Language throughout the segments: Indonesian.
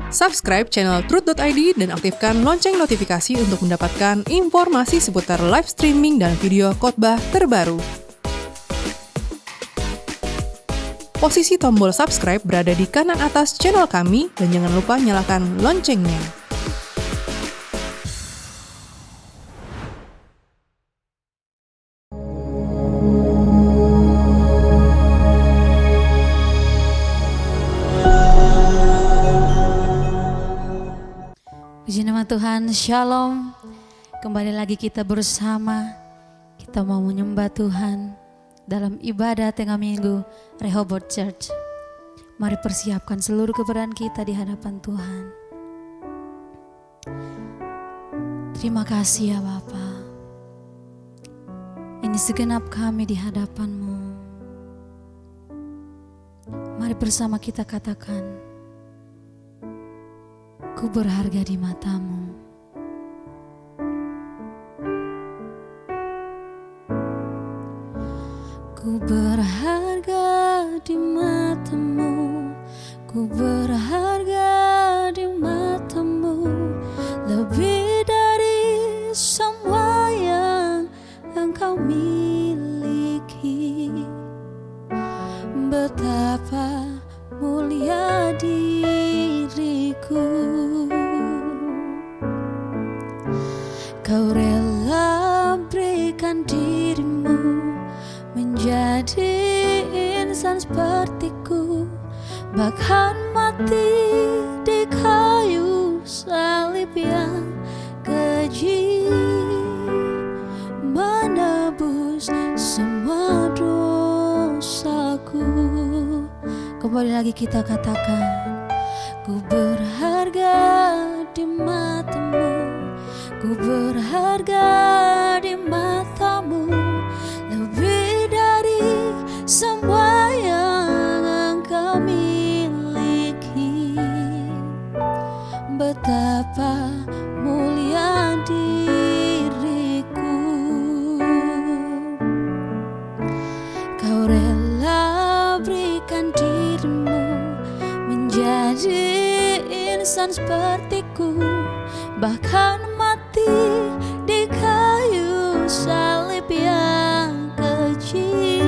Subscribe channel Truth.id dan aktifkan lonceng notifikasi untuk mendapatkan informasi seputar live streaming dan video khotbah terbaru. Posisi tombol subscribe berada di kanan atas channel kami dan jangan lupa nyalakan loncengnya. Puji nama Tuhan, Shalom. Kembali lagi kita bersama. Kita mau menyembah Tuhan dalam ibadah tengah minggu Rehoboth Church. Mari persiapkan seluruh keberadaan kita di hadapan Tuhan. Terima kasih ya Bapa. Ini segenap kami di hadapan-Mu. Mari bersama kita katakan, ku berharga di mata-Mu. Ku berharga di mata-Mu. Ku berharga di mata-Mu. Lebih dari semua yang Engkau miliki. Betapa mulia diriku. Kau rela berikan diri-Mu menjadi insan sepertiku, bahkan mati di kayu salib yang keji, menebus semua dosaku. Kembali lagi kita katakan, ku berharga di mata-Mu. Ku berharga di mata-Mu, lebih dari semua yang Engkau miliki. Betapa mulia diriku. Kau rela berikan diri-Mu menjadi insan sepertiku, bahkan mati di kayu salib yang keji,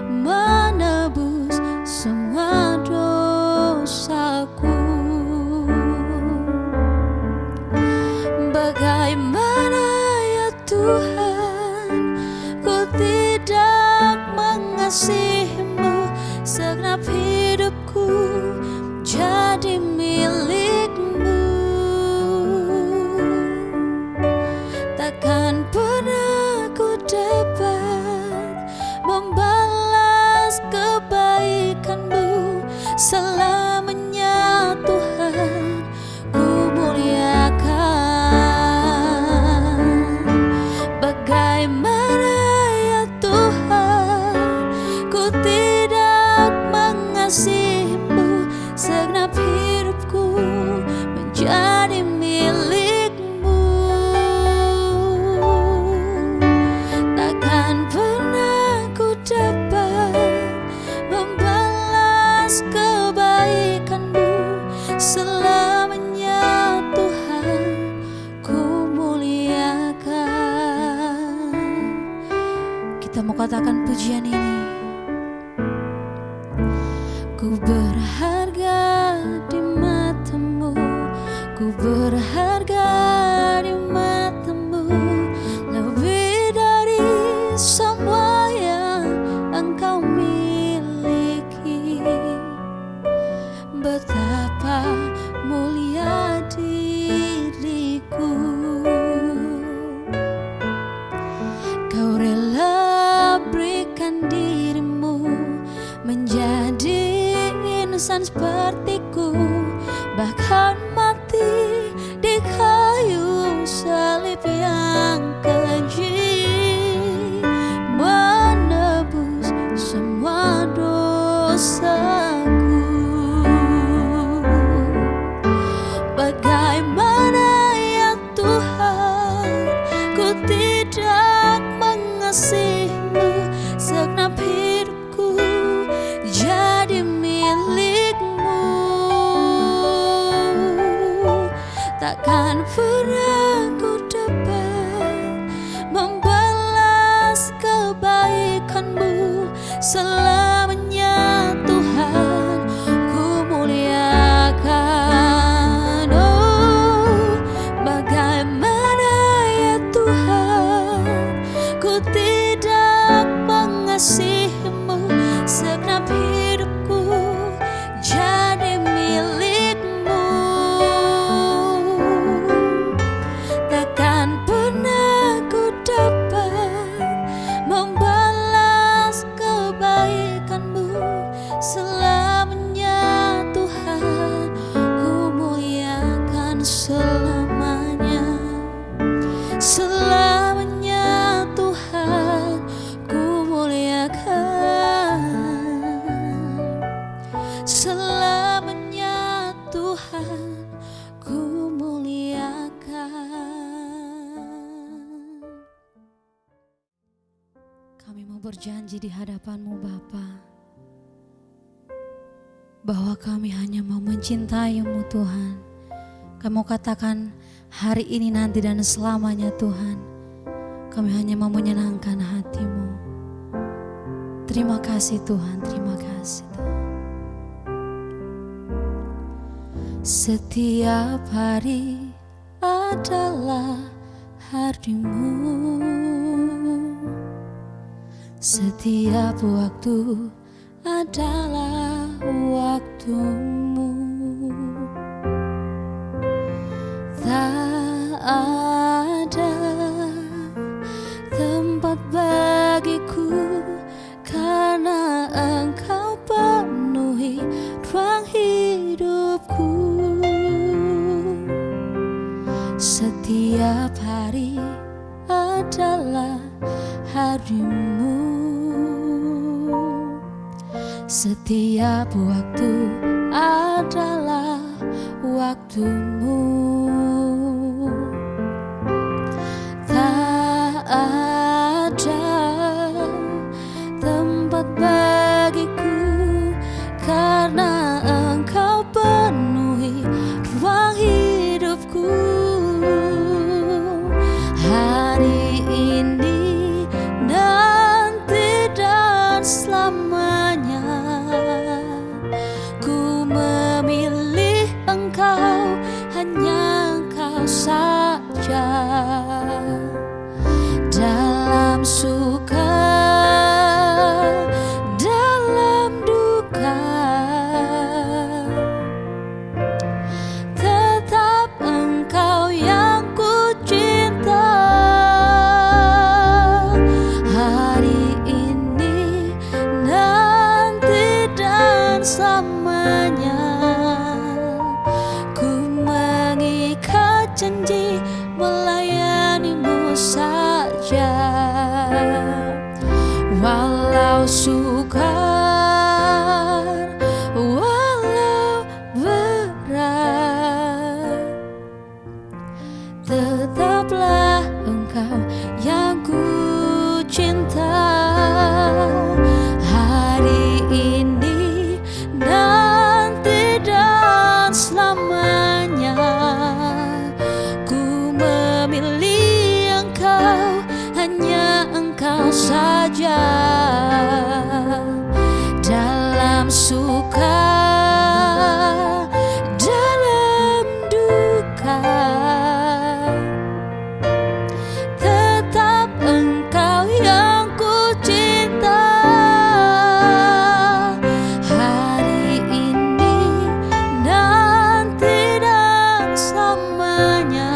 menebus semua dosaku. Bagaimana ya Tuhan, ku tidak mengasihi-Mu, segenap hidupku jadi milik-Mu. Takkan pernah ku dapat membalas kebaikan-Mu selamanya Tuhan, ku muliakan. Bagaimana ya Tuhan, ku tidak mengasihi-Mu, segenap hidupku menjadi milik-Mu. Takkan pernah ku dapat membalas kebaikan-Mu selamanya Tuhan, ku muliakan. Kita mau katakan pujian ini. Ku berharga di mata-Mu. Ku berharga di mata-Mu, lebih dari semua yang Engkau miliki. Betapa mulia diriku. Kau rela berikan diri-Mu menjadi insan sepertiku, bahkan mati di kayu salib yang keji, menebus semua dosaku. Bagaimana ya Tuhan, ku tidak mengasihi-Mu, segenap hidupku jadi milik-Mu. takkan pernah ku dapat membalas kebaikanmu. Selamanya Tuhan ku muliakan. Oh, bagaimana ya Tuhan, ku tidak mengasihimu. Segenap hidupku jadi milikmu. Takkan pernah ku dapat membalas kebaikanmu. Selamanya Tuhan ku muliakan. Selamanya, selamanya Tuhan ku muliakan. Selamanya Tuhan ku muliakan. Kami mau berjanji di hadapan-Mu Bapa, bahwa kami hanya mau mencintai-Mu Tuhan. Kami mau katakan hari ini, nanti, dan selamanya Tuhan, kami hanya mau menyenangkan hati-Mu. Terima kasih Tuhan, terima kasih Tuhan. Setiap hari adalah hari-Mu, setiap waktu adalah waktu-Mu. Tak ada tempat bagiku, karena Engkau penuhi ruang hidupku. Setiap hari adalah hari-Mu, setiap waktu adalah waktu-Mu. Tak ada tempat bagiku, karena Engkau penuhi ruang hidupku. Hari ini, nanti, dan selamanya ku memilih Engkau, hanya Engkau saja. Dalam suka, dalam duka, tetap Engkau yang ku cinta. Hari ini, nanti, dan selamanya ku mengikat janji melayani-Mu saja. Walau sukar, walau berat, tetaplah Engkau yang ku cinta. Hari ini, nanti, dan selamanya ku memilih Engkau, hanya Engkau saja. Dalam suka, dalam duka, tetap Engkau yang ku cinta. Hari ini, nanti, dan selamanya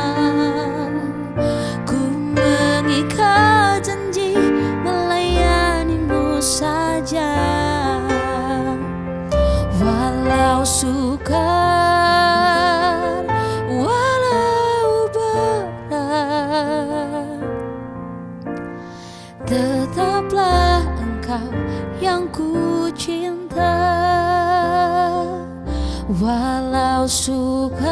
ku mengikat janji melayani-Mu saja. Walau sukar, walau berat, tetaplah Engkau yang ku cinta. Walau sukar,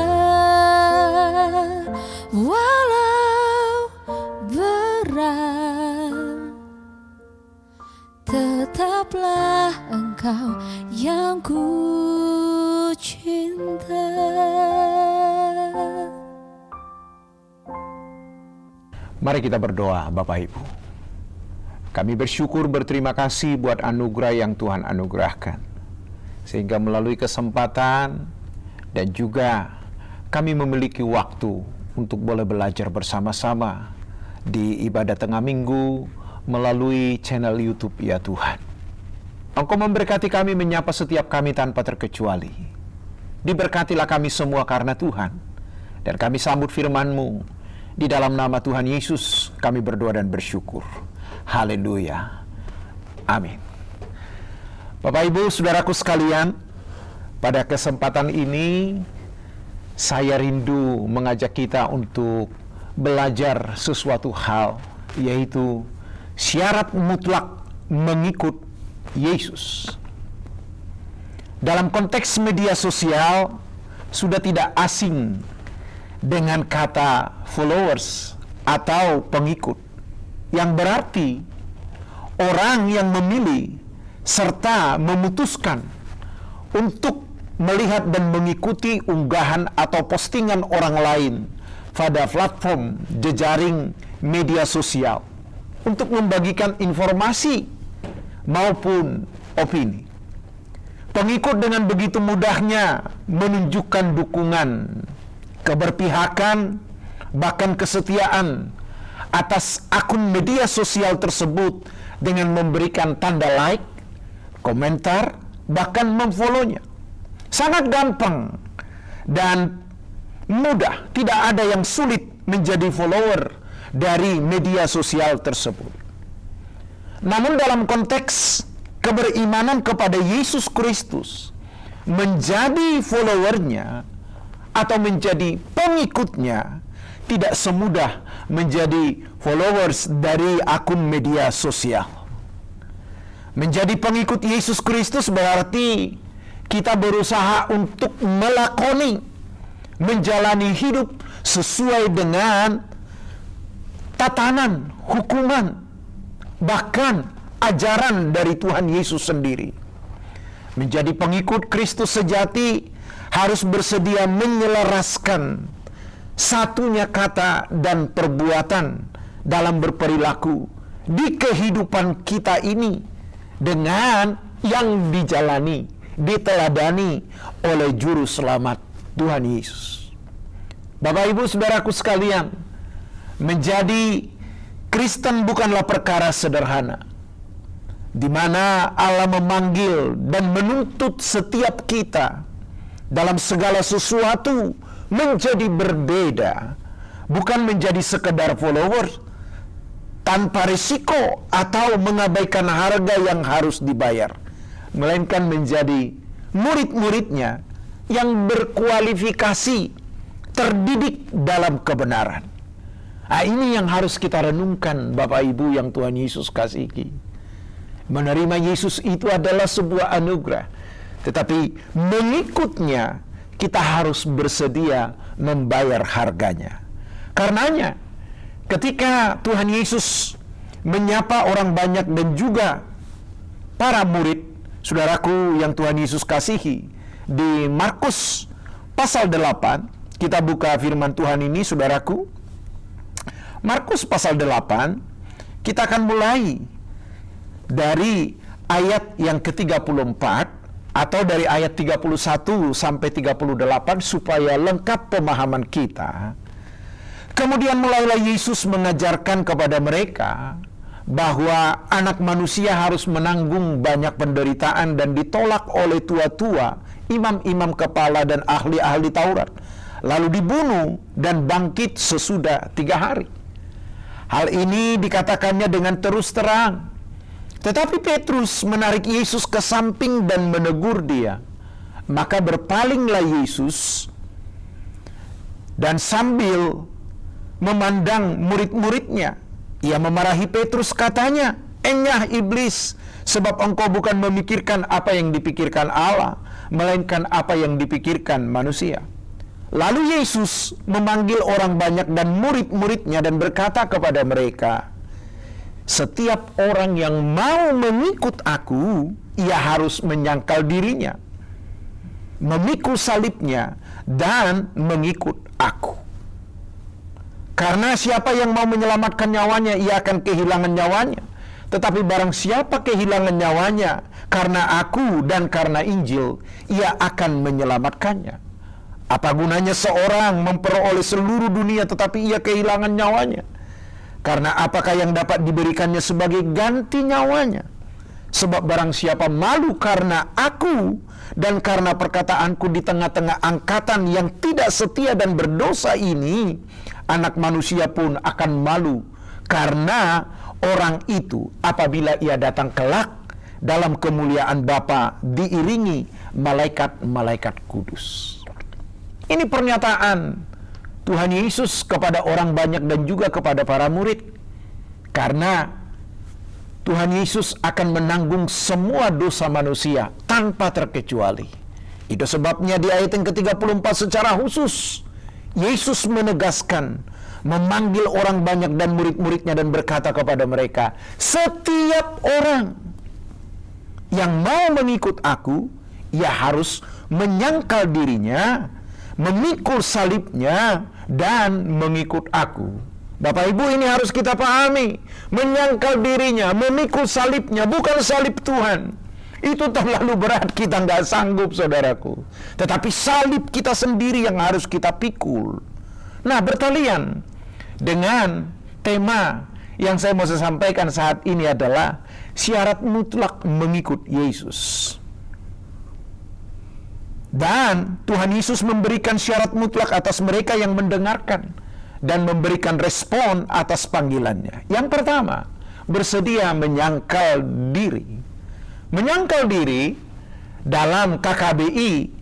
walau berat, tetaplah Engkau yang ku cinta. Mari kita berdoa, Bapak Ibu. Kami bersyukur, berterima kasih buat anugerah yang Tuhan anugerahkan. Sehingga melalui kesempatan dan juga kami memiliki waktu untuk boleh belajar bersama-sama di ibadah tengah minggu melalui channel YouTube Ya Tuhan. Engkau memberkati kami, menyapa setiap kami tanpa terkecuali. Diberkatilah kami semua karena Tuhan. Dan kami sambut firman-Mu. Di dalam nama Tuhan Yesus kami berdoa dan bersyukur. Haleluya. Amin. Bapak Ibu, saudaraku sekalian, pada kesempatan ini saya rindu mengajak kita untuk belajar sesuatu hal, yaitu syarat mutlak mengikut Yesus. Dalam konteks media sosial sudah tidak asing dengan kata followers atau pengikut, yang berarti orang yang memilih serta memutuskan untuk melihat dan mengikuti unggahan atau postingan orang lain pada platform jejaring media sosial untuk membagikan informasi maupun opini. Pengikut dengan begitu mudahnya menunjukkan dukungan, keberpihakan, bahkan kesetiaan atas akun media sosial tersebut dengan memberikan tanda like, komentar, bahkan memfollownya. Sangat gampang dan mudah, tidak ada yang sulit menjadi follower dari media sosial tersebut. Namun dalam konteks keberimanan kepada Yesus Kristus, menjadi followernya atau menjadi pengikutnya tidak semudah menjadi followers dari akun media sosial. Menjadi pengikut Yesus Kristus berarti kita berusaha untuk melakoni, menjalani hidup sesuai dengan tatanan, hukuman, bahkan ajaran dari Tuhan Yesus sendiri. Menjadi pengikut Kristus sejati harus bersedia menyelaraskan satunya kata dan perbuatan dalam berperilaku di kehidupan kita ini dengan yang dijalani, diteladani oleh Juru Selamat Tuhan Yesus. Bapak Ibu saudaraku sekalian, menjadi Kristen bukanlah perkara sederhana, di mana Allah memanggil dan menuntut setiap kita dalam segala sesuatu menjadi berbeda, bukan menjadi sekedar follower tanpa risiko atau mengabaikan harga yang harus dibayar, melainkan menjadi murid-muridnya yang berkualifikasi, terdidik dalam kebenaran. Nah, ini yang harus kita renungkan, Bapak Ibu yang Tuhan Yesus kasihi. Menerima Yesus itu adalah sebuah anugerah, tetapi mengikutnya kita harus bersedia membayar harganya. Karenanya, ketika Tuhan Yesus menyapa orang banyak dan juga para murid, saudaraku yang Tuhan Yesus kasihi, di Markus pasal 8, kita buka firman Tuhan ini, saudaraku. Markus pasal 8, kita akan mulai dari ayat yang ke-34 atau dari ayat 31 sampai 38 supaya lengkap pemahaman kita. Kemudian mulailah Yesus mengajarkan kepada mereka bahwa anak manusia harus menanggung banyak penderitaan dan ditolak oleh tua-tua, imam-imam kepala dan ahli-ahli Taurat, lalu dibunuh dan bangkit sesudah 3 hari. Hal ini dikatakannya dengan terus terang. Tetapi Petrus menarik Yesus ke samping dan menegur dia. Maka berpalinglah Yesus dan sambil memandang murid-muridnya, ia memarahi Petrus, katanya, "Enyah iblis, sebab engkau bukan memikirkan apa yang dipikirkan Allah, melainkan apa yang dipikirkan manusia." Lalu Yesus memanggil orang banyak dan murid-muridnya dan berkata kepada mereka, "Setiap orang yang mau mengikut aku, ia harus menyangkal dirinya, memikul salibnya, dan mengikut aku. Karena siapa yang mau menyelamatkan nyawanya, ia akan kehilangan nyawanya. Tetapi barang siapa kehilangan nyawanya karena aku dan karena Injil, ia akan menyelamatkannya. Apa gunanya seorang memperoleh seluruh dunia tetapi ia kehilangan nyawanya? Karena apakah yang dapat diberikannya sebagai ganti nyawanya? Sebab barang siapa malu karena aku dan karena perkataanku di tengah-tengah angkatan yang tidak setia dan berdosa ini, Anak Manusia pun akan malu karena orang itu apabila ia datang kelak dalam kemuliaan Bapa diiringi malaikat-malaikat kudus. Ini pernyataan Tuhan Yesus kepada orang banyak dan juga kepada para murid. Karena Tuhan Yesus akan menanggung semua dosa manusia tanpa terkecuali. Itu sebabnya di ayat yang ke-34 secara khusus Yesus menegaskan, memanggil orang banyak dan murid-muridnya dan berkata kepada mereka, setiap orang yang mau mengikut aku, ia harus menyangkal dirinya, memikul salibnya, dan mengikut aku. Bapak Ibu, ini harus kita pahami. Menyangkal dirinya, memikul salibnya, bukan salib Tuhan. Itu terlalu berat, kita nggak sanggup, saudaraku. Tetapi salib kita sendiri yang harus kita pikul. Nah, bertalian dengan tema yang saya mau sampaikan saat ini adalah syarat mutlak mengikut Yesus. Dan Tuhan Yesus memberikan syarat mutlak atas mereka yang mendengarkan dan memberikan respon atas panggilannya. Yang pertama, bersedia menyangkal diri. Menyangkal diri dalam KKBI,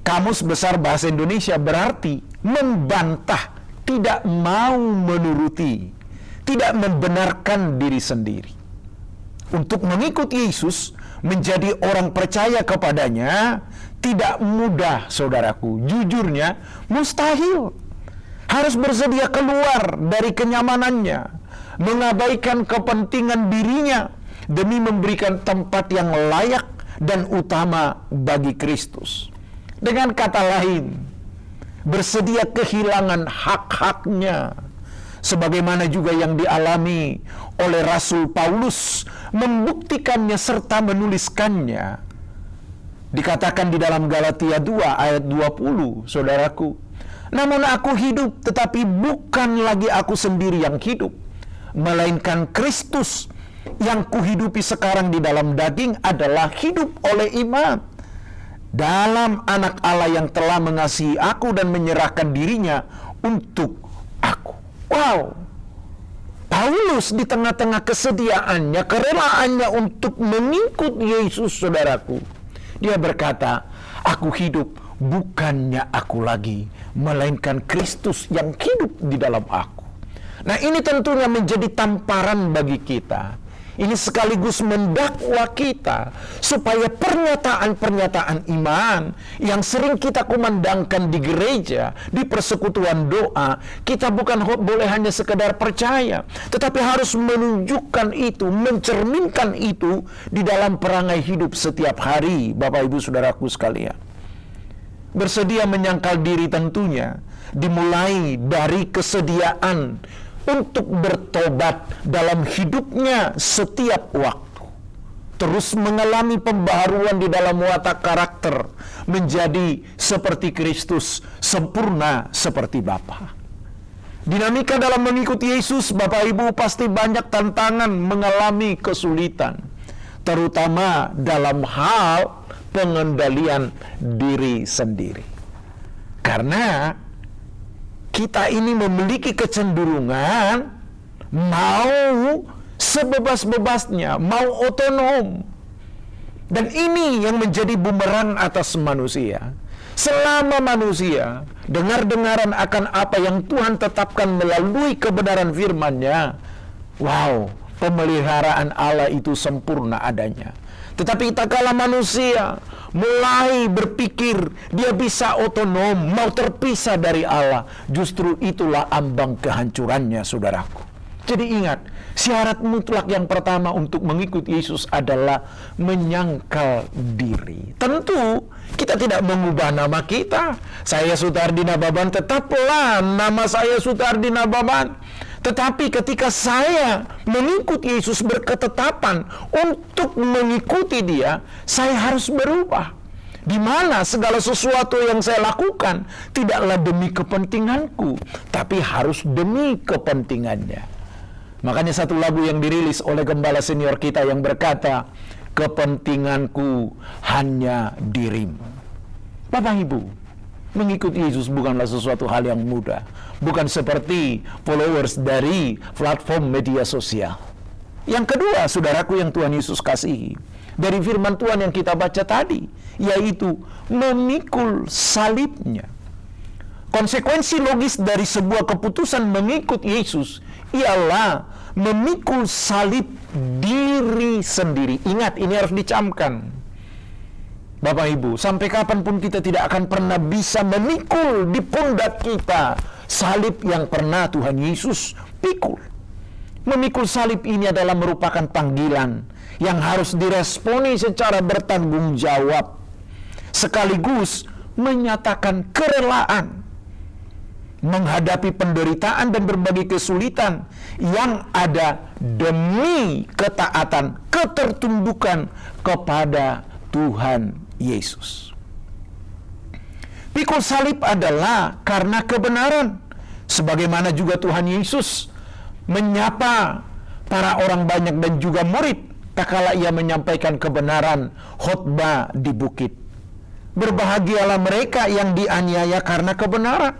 Kamus Besar Bahasa Indonesia, berarti membantah, tidak mau menuruti, tidak membenarkan diri sendiri. Untuk mengikut Yesus, menjadi orang percaya kepadanya, tidak mudah, saudaraku. Jujurnya, mustahil. Harus bersedia keluar dari kenyamanannya, mengabaikan kepentingan dirinya, demi memberikan tempat yang layak dan utama bagi Kristus. Dengan kata lain, bersedia kehilangan hak-haknya, sebagaimana juga yang dialami oleh Rasul Paulus, membuktikannya serta menuliskannya. Dikatakan di dalam Galatia 2 ayat 20, saudaraku, namun aku hidup, tetapi bukan lagi aku sendiri yang hidup, melainkan Kristus yang kuhidupi sekarang di dalam daging adalah hidup oleh iman dalam Anak Allah yang telah mengasihi aku dan menyerahkan dirinya untuk aku. Wow! Paulus di tengah-tengah kesediaannya, kerelaannya untuk mengikut Yesus, saudaraku, dia berkata, aku hidup bukannya aku lagi, melainkan Kristus yang hidup di dalam aku. Nah, ini tentunya menjadi tamparan bagi kita. Ini sekaligus mendakwa kita supaya pernyataan-pernyataan iman yang sering kita kumandangkan di gereja, di persekutuan doa, kita bukan boleh hanya sekedar percaya, tetapi harus menunjukkan itu, mencerminkan itu di dalam perangai hidup setiap hari, Bapak Ibu Saudaraku sekalian. Bersedia menyangkal diri tentunya dimulai dari kesediaan untuk bertobat dalam hidupnya setiap waktu. Terus mengalami pembaharuan di dalam watak karakter, menjadi seperti Kristus, sempurna seperti Bapa. Dinamika dalam mengikuti Yesus, Bapak Ibu, pasti banyak tantangan, mengalami kesulitan, terutama dalam hal pengendalian diri sendiri. Karena kita ini memiliki kecenderungan mau sebebas-bebasnya, mau otonom. Dan ini yang menjadi bumerang atas manusia. Selama manusia dengar-dengaran akan apa yang Tuhan tetapkan melalui kebenaran firman-Nya, wow, pemeliharaan Allah itu sempurna adanya. Tetapi tak kala manusia mulai berpikir dia bisa otonom, mau terpisah dari Allah, justru itulah ambang kehancurannya, saudaraku. Jadi ingat, syarat mutlak yang pertama untuk mengikuti Yesus adalah menyangkal diri. Tentu kita tidak mengubah nama kita. Saya Sutardi Nababan, tetaplah nama saya Sutardi Nababan. Tetapi ketika saya mengikuti Yesus berketetapan untuk mengikuti Dia, saya harus berubah. Di mana segala sesuatu yang saya lakukan tidaklah demi kepentinganku, tapi harus demi kepentingannya. Makanya satu lagu yang dirilis oleh gembala senior kita yang berkata, kepentinganku hanya dirimu. Bapak Ibu, mengikuti Yesus bukanlah sesuatu hal yang mudah. Bukan seperti followers dari platform media sosial. Yang kedua, saudaraku yang Tuhan Yesus kasihi, dari firman Tuhan yang kita baca tadi, yaitu memikul salibnya. Konsekuensi logis dari sebuah keputusan mengikut Yesus ialah memikul salib diri sendiri. Ingat, ini harus dicamkan. Bapak Ibu, sampai kapanpun kita tidak akan pernah bisa memikul di pundak kita salib yang pernah Tuhan Yesus pikul. Memikul salib ini adalah merupakan panggilan yang harus diresponi secara bertanggung jawab, sekaligus menyatakan kerelaan menghadapi penderitaan dan berbagai kesulitan yang ada demi ketaatan, ketertundukan kepada Tuhan Yesus. Pikul salib adalah karena kebenaran, sebagaimana juga Tuhan Yesus menyapa para orang banyak dan juga murid tatkala Ia menyampaikan kebenaran khotbah di bukit. Berbahagialah mereka yang dianiaya karena kebenaran,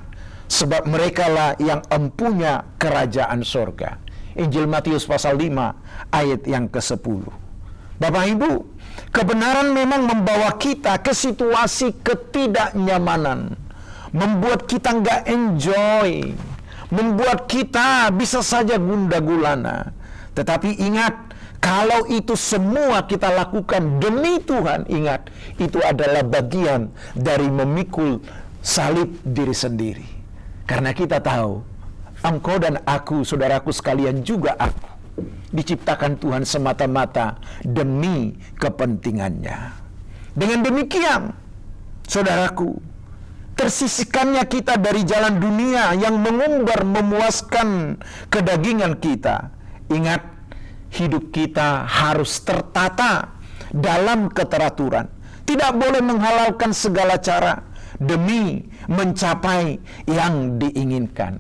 sebab merekalah yang empunya kerajaan sorga. Injil Matius pasal 5 ayat yang ke-10. Bapak Ibu, kebenaran memang membawa kita ke situasi ketidaknyamanan, membuat kita nggak enjoy, membuat kita bisa saja gundah gulana. Tetapi ingat, kalau itu semua kita lakukan demi Tuhan, ingat, itu adalah bagian dari memikul salib diri sendiri. Karena kita tahu, engkau dan aku, saudaraku sekalian, juga aku, diciptakan Tuhan semata-mata demi kepentingannya. Dengan demikian, saudaraku, tersisihkannya kita dari jalan dunia yang mengumbar memuaskan kedagingan kita. Ingat, hidup kita harus tertata dalam keteraturan. Tidak boleh menghalalkan segala cara demi mencapai yang diinginkan.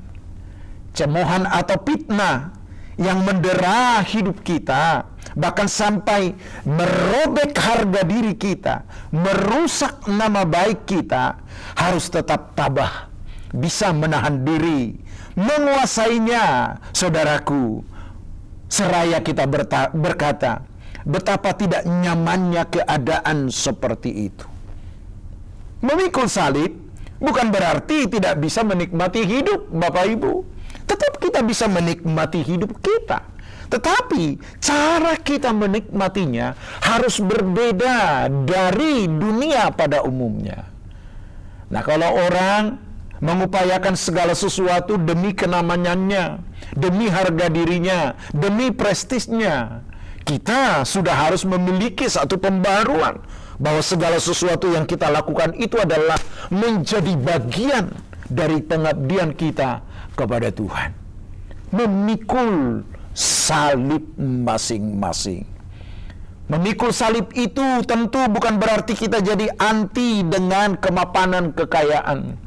Cemoohan atau fitnah yang mendera hidup kita, bahkan sampai merobek harga diri kita, merusak nama baik kita, harus tetap tabah, bisa menahan diri, menguasainya, saudaraku, seraya kita berkata, betapa tidak nyamannya keadaan seperti itu. Memikul salib bukan berarti tidak bisa menikmati hidup, Bapak Ibu. Tetap kita bisa menikmati hidup kita. Tetapi cara kita menikmatinya harus berbeda dari dunia pada umumnya. Nah, kalau orang mengupayakan segala sesuatu demi kenamanannya, demi harga dirinya, demi prestisnya, kita sudah harus memiliki satu pembaruan bahwa segala sesuatu yang kita lakukan itu adalah menjadi bagian dari pengabdian kita kepada Tuhan. Memikul salib masing-masing. Memikul salib itu tentu bukan berarti kita jadi anti dengan kemapanan kekayaan.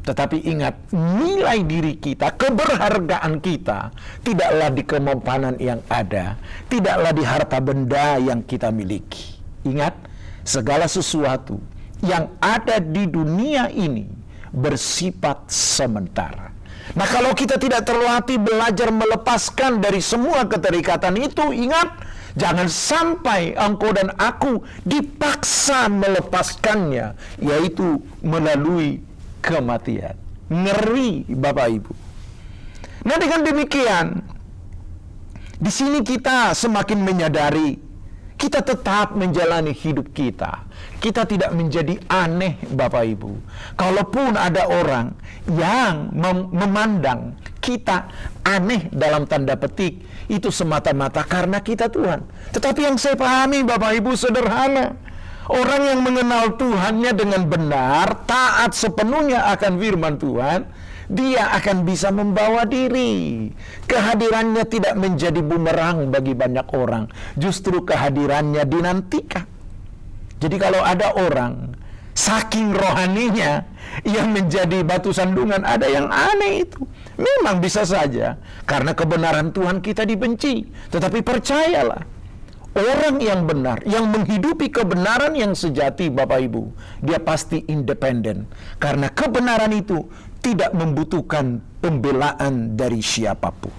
Tetapi ingat, nilai diri kita, keberhargaan kita tidaklah di kemapanan yang ada, tidaklah di harta benda yang kita miliki. Ingat, segala sesuatu yang ada di dunia ini bersifat sementara. Nah, kalau kita tidak terlatih belajar melepaskan dari semua keterikatan itu, ingat, jangan sampai engkau dan aku dipaksa melepaskannya, yaitu melalui kematian. Ngeri, Bapak Ibu. Nah, dengan demikian, di sini kita semakin menyadari kita tetap menjalani hidup kita. Kita tidak menjadi aneh, Bapak Ibu. Kalaupun ada orang yang memandang kita aneh dalam tanda petik, itu semata-mata karena kita Tuhan. Tetapi yang saya pahami, Bapak Ibu, sederhana. Orang yang mengenal Tuhannya dengan benar, taat sepenuhnya akan firman Tuhan, dia akan bisa membawa diri. Kehadirannya tidak menjadi bumerang bagi banyak orang. Justru kehadirannya dinantikan. Jadi kalau ada orang saking rohaninya yang menjadi batu sandungan, ada yang aneh itu. Memang bisa saja karena kebenaran Tuhan kita dibenci. Tetapi percayalah, orang yang benar, yang menghidupi kebenaran yang sejati, Bapak Ibu, dia pasti independen. Karena kebenaran itu tidak membutuhkan pembelaan dari siapapun.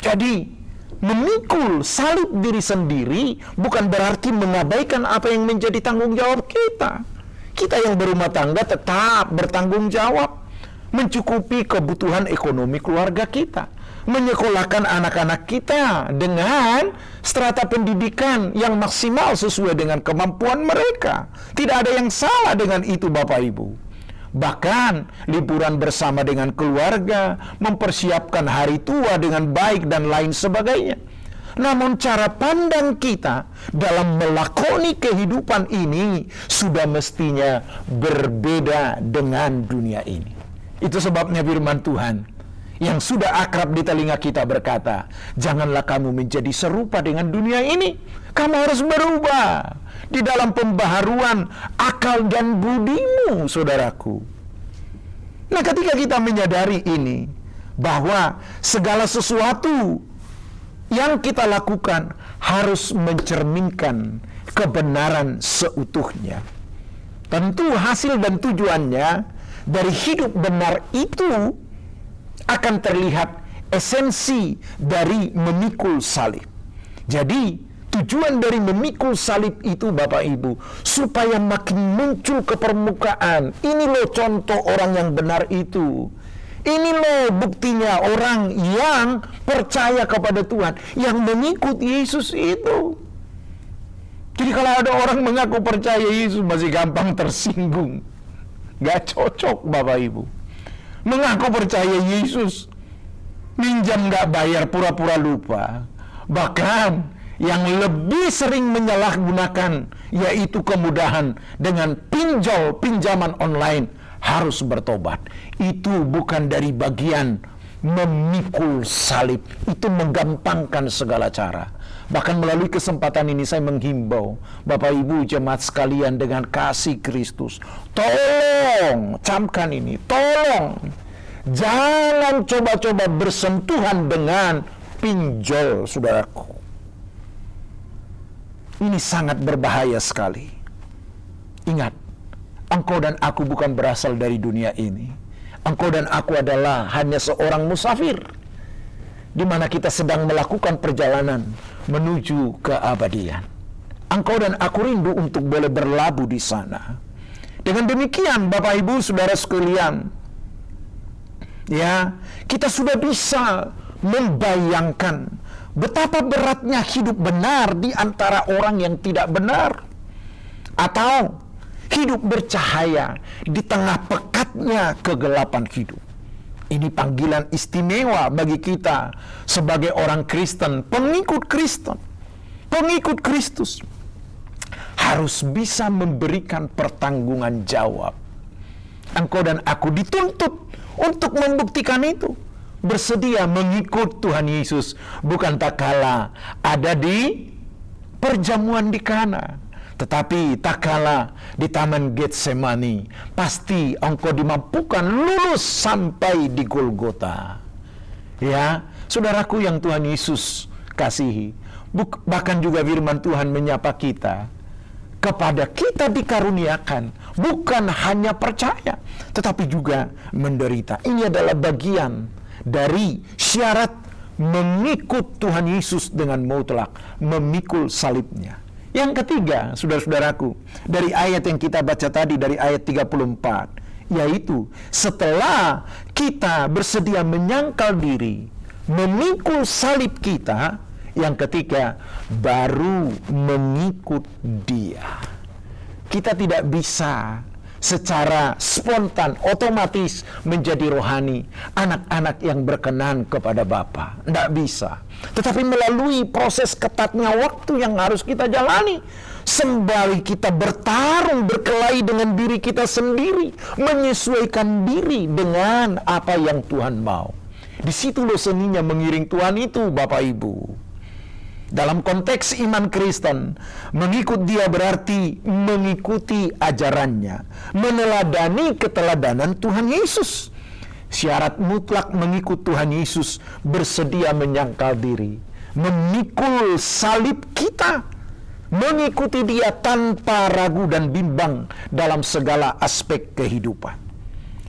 Jadi, memikul salib diri sendiri bukan berarti mengabaikan apa yang menjadi tanggung jawab kita. Kita yang berumah tangga tetap bertanggung jawab, mencukupi kebutuhan ekonomi keluarga kita, menyekolahkan anak-anak kita dengan strata pendidikan yang maksimal sesuai dengan kemampuan mereka. Tidak ada yang salah dengan itu, Bapak Ibu. Bahkan liburan bersama dengan keluarga, mempersiapkan hari tua dengan baik dan lain sebagainya. Namun cara pandang kita dalam melakoni kehidupan ini sudah mestinya berbeda dengan dunia ini. Itu sebabnya firman Tuhan yang sudah akrab di telinga kita berkata, janganlah kamu menjadi serupa dengan dunia ini. Kamu harus berubah di dalam pembaharuan akal dan budimu, saudaraku. Nah, ketika kita menyadari ini, bahwa segala sesuatu yang kita lakukan harus mencerminkan kebenaran seutuhnya. Tentu hasil dan tujuannya dari hidup benar itu akan terlihat esensi dari memikul salib. Jadi, tujuan dari memikul salib itu, Bapak Ibu, supaya makin muncul ke permukaan. Ini loh contoh orang yang benar itu. Ini loh buktinya orang yang percaya kepada Tuhan, yang mengikut Yesus itu. Jadi kalau ada orang mengaku percaya Yesus masih gampang tersinggung. Gak cocok, Bapak Ibu. Mengaku percaya Yesus, minjam gak bayar, pura-pura lupa. Bahkan yang lebih sering menyalahgunakan yaitu kemudahan dengan pinjaman online, harus bertobat. Itu bukan dari bagian memikul salib. Itu menggampangkan segala cara. Bahkan melalui kesempatan ini saya menghimbau Bapak Ibu jemaat sekalian dengan kasih Kristus, tolong camkan ini, tolong jangan coba-coba bersentuhan dengan pinjol, saudaraku. Ini sangat berbahaya sekali. Ingat, engkau dan aku bukan berasal dari dunia ini. Engkau dan aku adalah hanya seorang musafir, di mana kita sedang melakukan perjalanan menuju keabadian. Engkau dan aku rindu untuk boleh berlabuh di sana. Dengan demikian, Bapak Ibu, saudara sekalian, ya, kita sudah bisa membayangkan betapa beratnya hidup benar di antara orang yang tidak benar, atau hidup bercahaya di tengah pekatnya kegelapan hidup. Ini panggilan istimewa bagi kita sebagai orang Kristen, pengikut Kristen, pengikut Kristus. Harus bisa memberikan pertanggungan jawab. Engkau dan aku dituntut untuk membuktikan itu. Bersedia mengikut Tuhan Yesus, bukan tak kala ada di perjamuan di Kana, tetapi tak kala di Taman Getsemani. Pasti engkau dimampukan lulus sampai di Golgota. Ya, saudaraku yang Tuhan Yesus kasihi, bahkan juga firman Tuhan menyapa kita, kepada kita dikaruniakan bukan hanya percaya, tetapi juga menderita. Ini adalah bagian dari syarat mengikut Tuhan Yesus dengan mutlak, memikul salibnya. Yang ketiga, saudara-saudaraku, dari ayat yang kita baca tadi, dari ayat 34, yaitu setelah kita bersedia menyangkal diri, memikul salib kita, Yang ketiga, baru mengikut Dia. Kita tidak bisa secara spontan, otomatis menjadi rohani, anak-anak yang berkenan kepada Bapa. Tidak bisa. Tetapi melalui proses ketatnya waktu yang harus kita jalani, sembari kita bertarung, berkelahi dengan diri kita sendiri, menyesuaikan diri dengan apa yang Tuhan mau. Di situ loh seninya mengiring Tuhan itu, Bapak Ibu. Dalam konteks iman Kristen, mengikut Dia berarti mengikuti ajarannya, meneladani keteladanan Tuhan Yesus. Syarat mutlak mengikut Tuhan Yesus bersedia menyangkal diri, memikul salib kita, mengikuti Dia tanpa ragu dan bimbang dalam segala aspek kehidupan.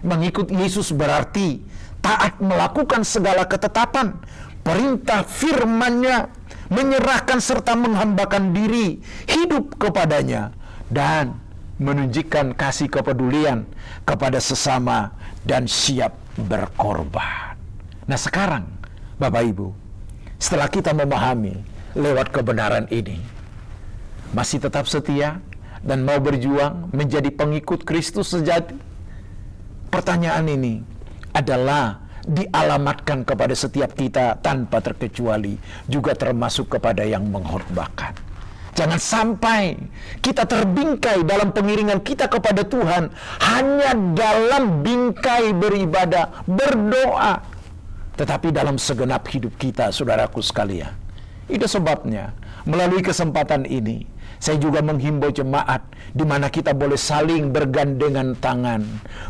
Mengikut Yesus berarti taat melakukan segala ketetapan, perintah firman-Nya, menyerahkan serta menghambakan diri, hidup kepadanya, dan menunjukkan kasih kepedulian kepada sesama dan siap berkorban. Nah sekarang, Bapak Ibu, setelah kita memahami lewat kebenaran ini, masih tetap setia dan mau berjuang menjadi pengikut Kristus sejati? Pertanyaan ini adalah dialamatkan kepada setiap kita tanpa terkecuali, juga termasuk kepada yang mengkhotbahkan. Jangan sampai kita terbingkai dalam pengiringan kita kepada Tuhan hanya dalam bingkai beribadah, berdoa, tetapi dalam segenap hidup kita, saudaraku sekalian. Itu sebabnya melalui kesempatan ini saya juga menghimbau jemaat di mana kita boleh saling bergandengan tangan,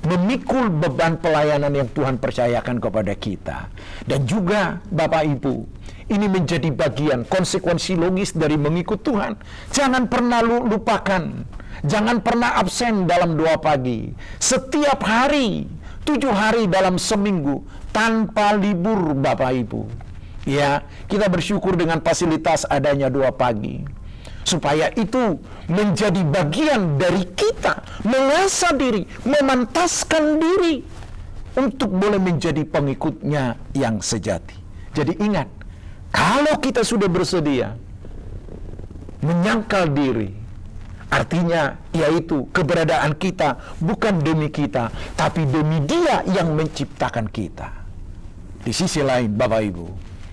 memikul beban pelayanan yang Tuhan percayakan kepada kita. Dan juga Bapak Ibu, ini menjadi bagian konsekuensi logis dari mengikut Tuhan. Jangan pernah lupakan, jangan pernah absen dalam doa pagi. Setiap hari, 7 hari dalam seminggu, tanpa libur Bapak Ibu. Ya, kita bersyukur dengan fasilitas adanya doa pagi. Supaya itu menjadi bagian dari kita, mengasah diri, memantaskan diri untuk boleh menjadi pengikutnya yang sejati. Jadi ingat, kalau kita sudah bersedia menyangkal diri, artinya yaitu keberadaan kita bukan demi kita, tapi demi Dia yang menciptakan kita. Di sisi lain, Bapak Ibu,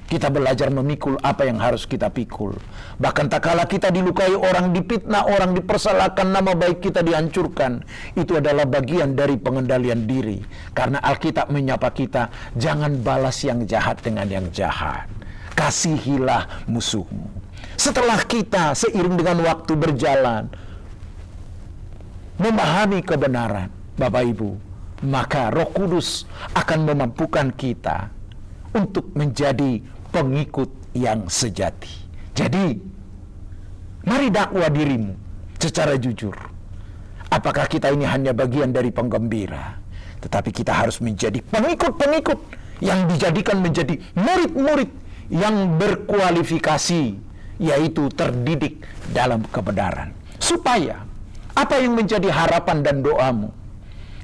kita belajar memikul apa yang harus kita pikul. Bahkan tak kala kita dilukai orang, dipitnah orang, dipersalahkan, nama baik kita dihancurkan. Itu adalah bagian dari pengendalian diri. Karena Alkitab menyapa kita, jangan balas yang jahat dengan yang jahat. Kasihilah musuhmu. Setelah kita seiring dengan waktu berjalan, memahami kebenaran, Bapak Ibu, maka Roh Kudus akan memampukan kita untuk menjadi pengikut yang sejati. Jadi, mari dakwa dirimu secara jujur. Apakah kita ini hanya bagian dari penggembira? Tetapi kita harus menjadi pengikut-pengikut yang dijadikan menjadi murid-murid yang berkualifikasi, yaitu terdidik dalam kebenaran. Supaya, apa yang menjadi harapan dan doamu?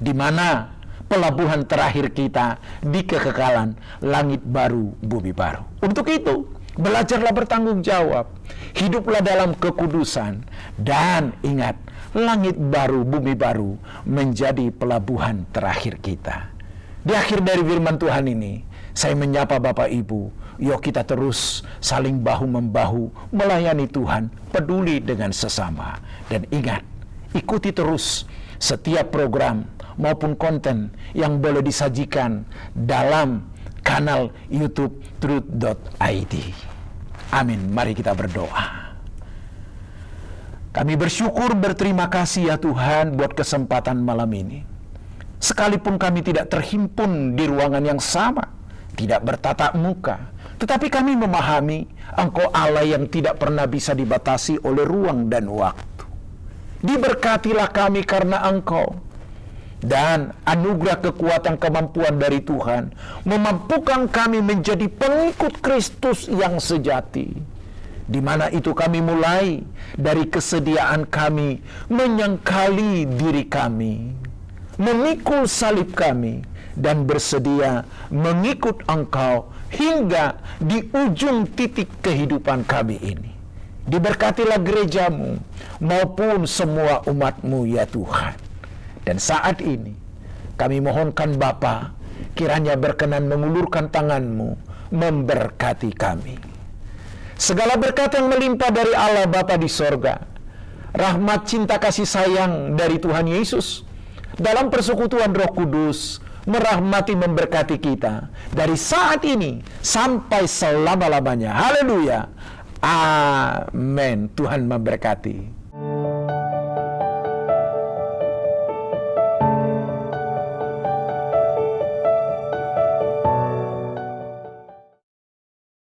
Di mana pelabuhan terakhir kita di kekekalan, langit baru, bumi baru. Untuk itu, belajarlah bertanggung jawab, hiduplah dalam kekudusan, dan ingat, langit baru, bumi baru menjadi pelabuhan terakhir kita. Di akhir dari firman Tuhan ini, saya menyapa Bapak Ibu, yuk kita terus saling bahu-membahu melayani Tuhan, peduli dengan sesama. Dan ingat, ikuti terus setiap program maupun konten yang boleh disajikan dalam kanal YouTube Truth.id. Amin. Mari kita berdoa. Kami bersyukur, berterima kasih ya Tuhan buat kesempatan malam ini. Sekalipun kami tidak terhimpun di ruangan yang sama, tidak bertatap muka, tetapi kami memahami Engkau Allah yang tidak pernah bisa dibatasi oleh ruang dan waktu. Diberkatilah kami karena Engkau, dan anugerah kekuatan kemampuan dari Tuhan memampukan kami menjadi pengikut Kristus yang sejati, di mana itu kami mulai dari kesediaan kami menyangkali diri kami, memikul salib kami, dan bersedia mengikut Engkau hingga di ujung titik kehidupan kami ini. Diberkatilah gerejamu maupun semua umatmu ya Tuhan. Dan saat ini kami mohonkan Bapa, kiranya berkenan mengulurkan tanganmu memberkati kami. Segala berkat yang melimpah dari Allah Bapa di sorga, rahmat cinta kasih sayang dari Tuhan Yesus, dalam persekutuan Roh Kudus, merahmati memberkati kita dari saat ini sampai selama-lamanya. Haleluya. Amin. Tuhan memberkati.